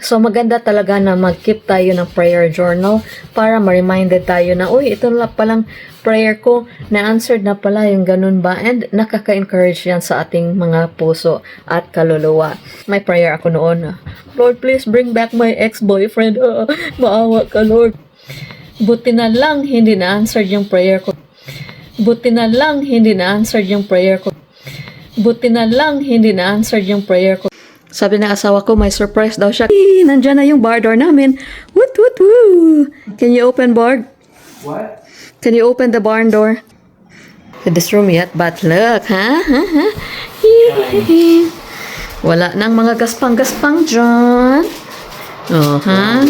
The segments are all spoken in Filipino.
So, maganda talaga na mag-keep tayo ng prayer journal para ma-reminded tayo na, uy, ito na palang prayer ko, na-answered na pala yung ganun ba? And nakaka-encourage yan sa ating mga puso at kaluluwa. May prayer ako noon, Lord, please bring back my ex-boyfriend. Maawa ka, Lord. Buti na lang, hindi na-answered yung prayer ko. Buti na lang, hindi na-answered yung prayer ko. Buti na lang, hindi na-answered yung prayer ko. Sabi ng asawa ko, may surprise daw siya. Nandyan na yung bar door namin. Woot, woot, woo! Can you open, Borg? What? Can you open the barn door? In this room yet, but look, ha? Wala nang mga gaspang-gaspang dyan. Oh, ha?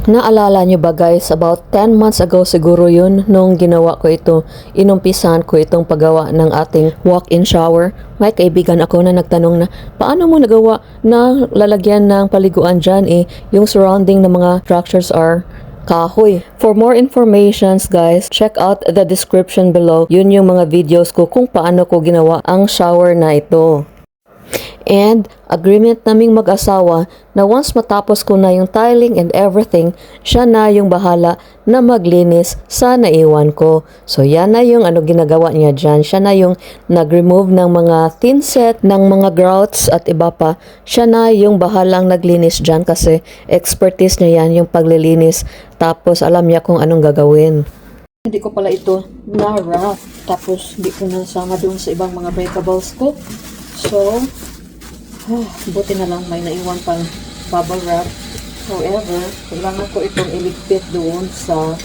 Naalala nyo ba guys, about 10 months ago siguro yun, nung ginawa ko ito, inumpisahan ko itong paggawa ng ating walk-in shower. May kaibigan ako na nagtanong na, paano mo nagawa na lalagyan ng paliguan dyan yung surrounding ng mga structures are kahoy. For more informations guys, check out the description below. Yun yung mga videos ko kung paano ko ginawa ang shower na ito. And agreement naming mag-asawa na once matapos ko na yung tiling and everything, siya na yung bahala na maglinis sa naiwan ko. So yan na yung ginagawa niya dyan. Siya na yung nag-remove ng mga thin set, ng mga grouts at iba pa. Siya na yung bahalang naglinis dyan kasi expertise niya yan yung paglilinis. Tapos alam niya kung anong gagawin. Hindi ko pala ito na-wrap. Tapos hindi ko nasama doon sa ibang mga breakables ko. So, buti na lang may naiwan pang bubble wrap. However, kailangan ko itong iligpit doon sa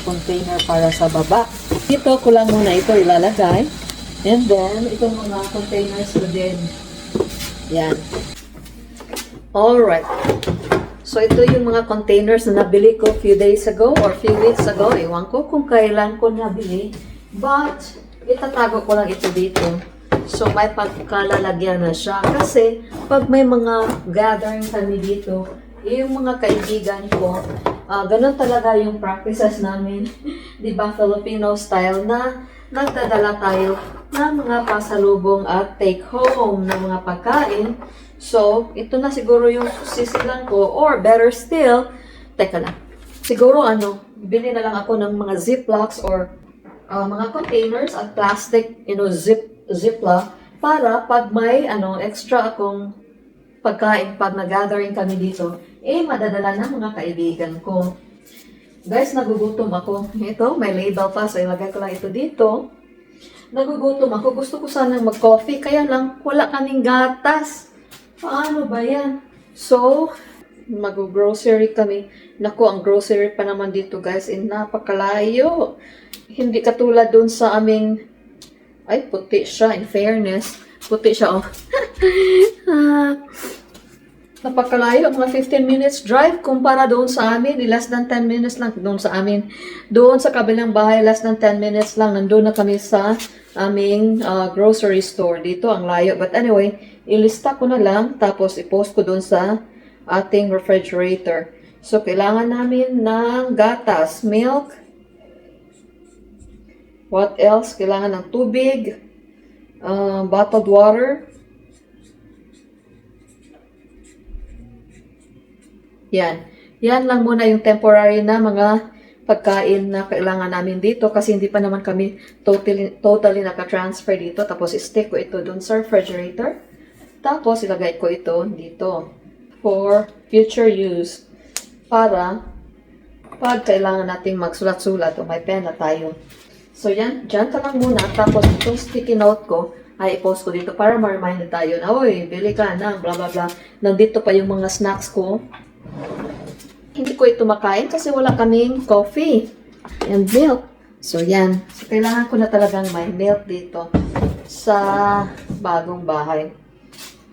container para sa baba. Dito ko lang muna ito ilalagay. And then, itong mga containers ko din. Yan. Alright. So, ito yung mga containers na nabili ko few days ago or few weeks ago. Ewan ko kung kailan ko nabili. But, itatago ko lang ito dito. So, may pagkalalagyan na siya. Kasi, pag may mga gathering kami dito, yung mga kaibigan ko, ganun talaga yung practices namin. Diba, Filipino style na nagdadala tayo ng mga pasalubong at take home ng mga pagkain. So, ito na siguro yung sisilan ko. Or better still, teka lang. Siguro bili na lang ako ng mga ziplocs or mga containers at plastic, ziploc para pag may extra akong pagkain pag nag-gathering kami dito, madadala ng mga kaibigan ko. Guys, nagugutom ako. Ito, may label pa, so ilagay ko lang ito dito. Nagugutom ako. Gusto ko sanang mag-coffee, kaya lang wala kaming gatas. Paano ba yan? So, mag-grocery kami. Naku, ang grocery pa naman dito guys, napakalayo. Hindi katulad dun sa aming ay, puti siya. In fairness, puti siya, napakalayo. Mga 15 minutes drive kumpara doon sa amin. Less than 10 minutes lang doon sa amin. Doon sa kabilang bahay, less than 10 minutes lang. Nandun na kami sa aming grocery store. Dito, ang layo. But anyway, ilista ko na lang. Tapos, ipost ko doon sa ating refrigerator. So, kailangan namin ng gatas, milk. What else? Kailangan ng tubig, bottled water. Yan. Yan lang muna yung temporary na mga pagkain na kailangan namin dito kasi hindi pa naman kami totally naka-transfer dito. Tapos stick ko ito dun sa refrigerator. Tapos ilagay ko ito dito for future use para pag kailangan nating magsulat-sulat o may pen na tayo. So, yan. Diyan ka lang muna. Tapos, itong sticky note ko, ay i-post ko dito para ma-remind tayo na, uy, bili ka ng blah, blah, blah. Nandito pa yung mga snacks ko. Hindi ko ito makain kasi wala kaming coffee and milk. So, yan. So, kailangan ko na talagang may milk dito sa bagong bahay.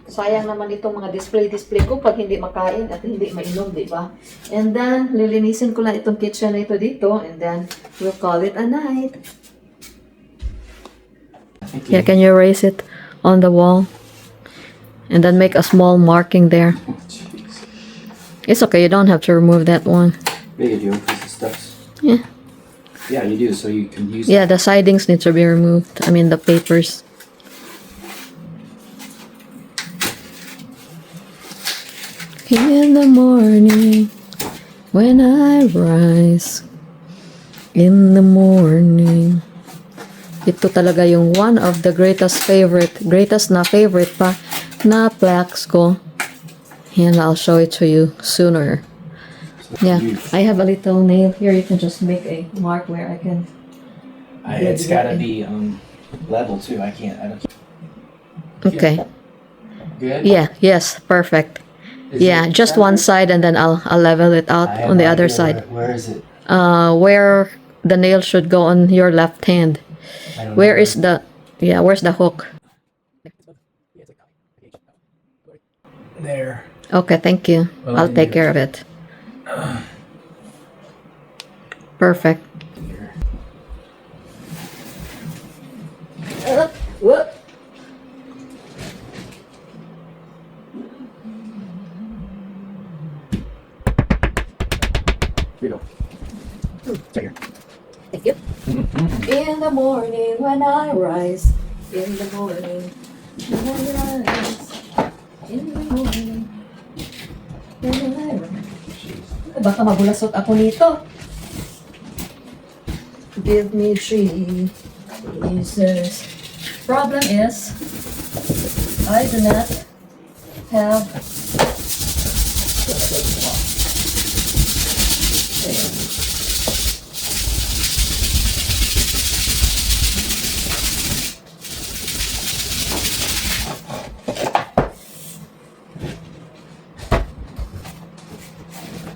Sayang naman itong mga display ko pag hindi makain at hindi mainom, di ba? And then, lilinisin ko lang itong kitchen na ito dito and then, we'll call it a night. Yeah, can you erase it on the wall? And then make a small marking there. It's okay, you don't have to remove that one. Yeah, you do because the stuff's... Yeah. Yeah, you do, so you can use Yeah, the sidings need to be removed. I mean, the papers. In the morning, when I rise. In the morning. Ito talaga yung one of the greatest na favorite pa na plaques ko. And I'll show it to you sooner. Yeah, I have a little nail here. You can just make a mark where I can. It's gotta be level too. I don't. Okay. Good. Yeah. Yes. Perfect. Is Yeah. it Just one side, and then I'll level it out I have on the no other idea side. Where is it? Where the nail should go on your left hand. I don't Where know. is the? Yeah. Where's the hook? There. Okay. Thank you. Well, I'll take care of it. Perfect. Here. Whoop. Here you go. It's right here. Thank you. In the morning when I rise. In the morning when I rise. In the morning when I rise. Baka mabulasot ako nito. Give me Jesus. Problem is, I do not have.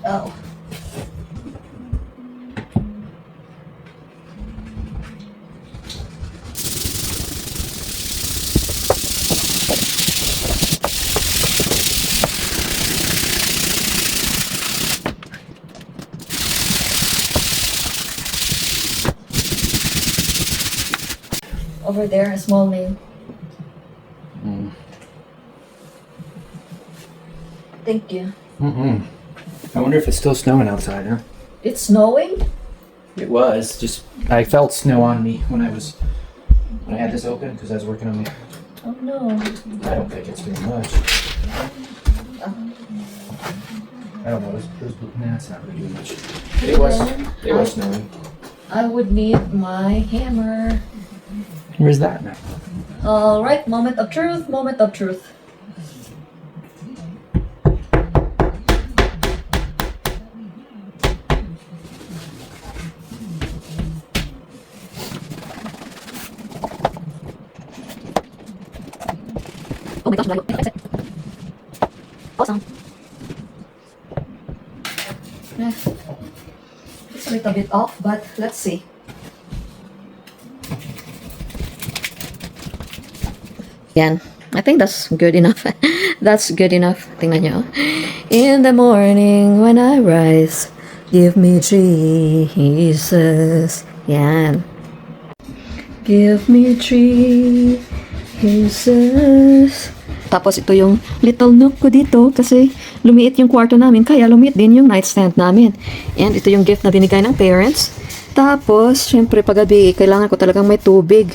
Oh. Over there, a small nail. Thank you. I wonder if it's still snowing outside, huh? It's snowing? It was. Just I felt snow on me when I had this open because I was working on me. Oh no. I don't think it's doing much. I don't know. Nah, it's not really doing much. It was snowing. I would need my hammer. Where's that now? Alright, moment of truth, moment of truth. Oh my gosh, malayo. Ay, ay, awesome. It's a little bit off, but let's see. Yan. I think that's good enough. That's good enough. Tingnan nyo. In the morning when I rise, give me Jesus. Yan. Give me Jesus. Tapos ito yung little nook ko dito kasi lumiit yung kwarto namin kaya lumiit din yung nightstand namin. And ito yung gift na binigay ng parents. Tapos, syempre paggabi, kailangan ko talagang may tubig.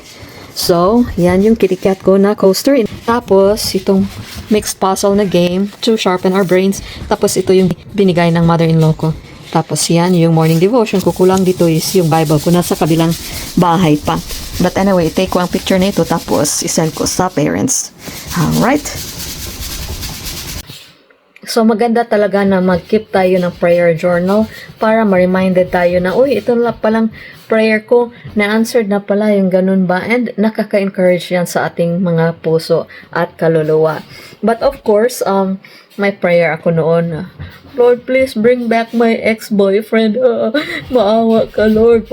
So, yan yung kitty cat ko na coaster. Tapos, itong mixed puzzle na game to sharpen our brains. Tapos, ito yung binigay ng mother-in-law ko. Tapos, yan yung morning devotion ko. Kulang dito is yung Bible ko. Nasa kabilang bahay pa. But anyway, take ko ang picture na ito. Tapos, isend ko sa parents. Alright. So, maganda talaga na mag-keep tayo ng prayer journal para ma-reminded tayo na, uy, ito na palang prayer ko, na-answered na pala yung ganun ba? And nakaka-encourage yan sa ating mga puso at kaluluwa. But of course, may prayer ako noon. Lord, please bring back my ex-boyfriend. Maawa ka, Lord.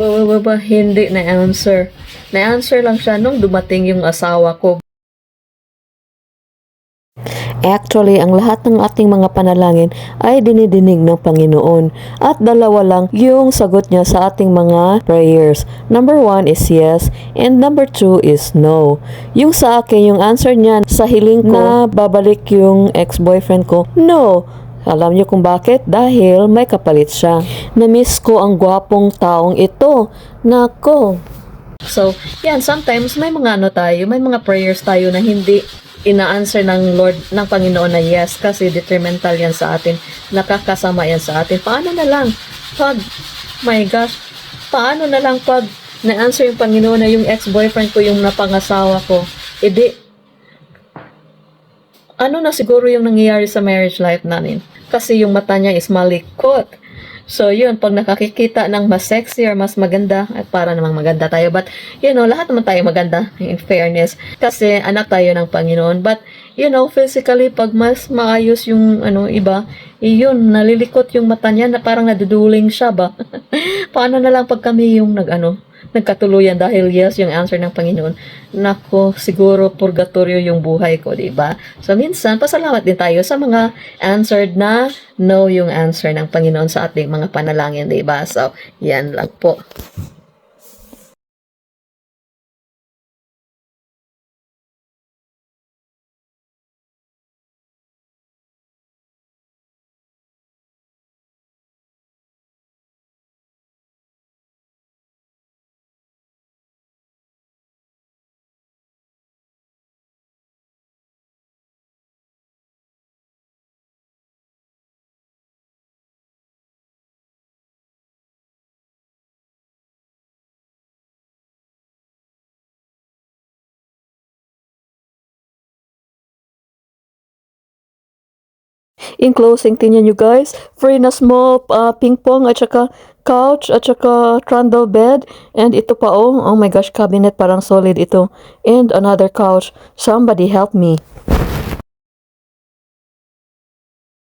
Hindi na-answer. Na-answer lang siya nung dumating yung asawa ko. Actually, ang lahat ng ating mga panalangin ay dinidinig ng Panginoon. At dalawa lang yung sagot niya sa ating mga prayers. Number 1 is yes, and number 2 is no. Yung sa akin, yung answer niya sa hiling ko na babalik yung ex-boyfriend ko, no. Alam niyo kung bakit? Dahil may kapalit siya. Na-miss ko ang gwapong taong ito. Nako. So, yan, sometimes may mga may mga prayers tayo na hindi ina-answer ng Lord, ng Panginoon na yes, kasi detrimental yan sa atin, nakakasama yan sa atin. Paano na lang pag, my gosh, paano na lang pag na-answer yung Panginoon na yung ex-boyfriend ko yung napangasawa ko, edi, ano na siguro yung nangyayari sa marriage life namin? Kasi yung mata niya is malikot. So, yun, pag nakakikita ng mas sexy or mas maganda, at para namang maganda tayo. But, lahat naman tayo maganda, in fairness. Kasi, anak tayo ng Panginoon. But, physically, pag mas maayos yung, iba, yun, nalilikot yung mata niya na parang naduduling siya ba? Paano na lang pag kami yung nagkatuluyan dahil yes, yung answer ng Panginoon. Nako, siguro purgatorio yung buhay ko, di ba? So, minsan, pasalamat din tayo sa mga answered na no yung answer ng Panginoon sa ating mga panalangin, di ba? So, yan lang po. In closing, tingnan nyo guys, free na small ping pong at saka couch at saka trundle bed, and ito pa oh my gosh, cabinet, parang solid ito, and another couch. Somebody help me.